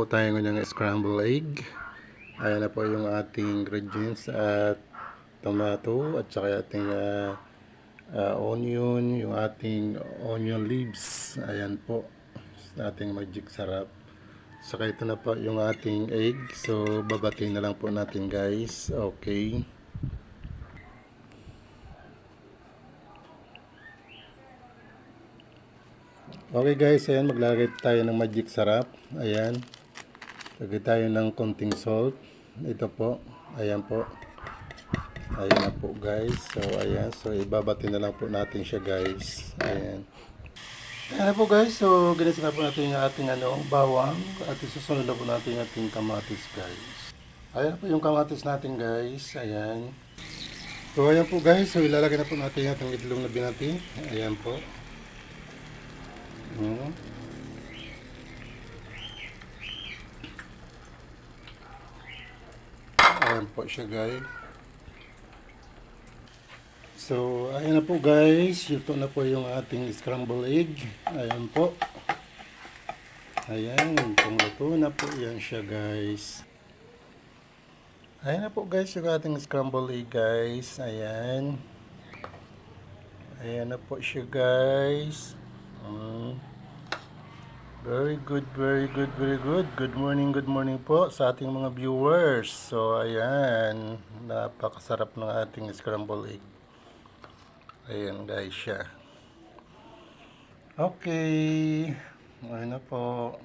Po tayo ng scrambled egg. Ayan na po yung ating ingredients at tomato at saka ating onion, yung ating onion leaves. Ayan po, ating magic sarap. Saka ito na po yung ating egg. So babatiin na lang po natin guys. Okay. Okay guys, ayan maglalagay tayo ng magic sarap. Ayan. Lagay tayo ng konting salt. Ito po. Ayan po. Ayan na po guys. So ayan. So ibabati na lang po natin siya guys. Ayan. Ayan na po guys. So ginisa na po natin yung ating bawang. At isusunod na po natin yung ating kamatis guys. Ayan po yung kamatis natin guys. Ayan. So ayan po guys. So ilalagay na po natin yung ating itlog na binati. Ayan po. Ayan po siya guys. So, ayan na po guys. Ito na po yung ating scrambled egg. Ayan po. Ayan. Kung luto na po yan siya guys. Ayan na po guys yung ating scrambled egg guys. Ayan. Ayan na po siya guys. Very good, very good, very good. Good morning po sa ating mga viewers. So, ayan. Napakasarap ng ating scrambled egg. Ayan guys siya. Okay. Ayan na po.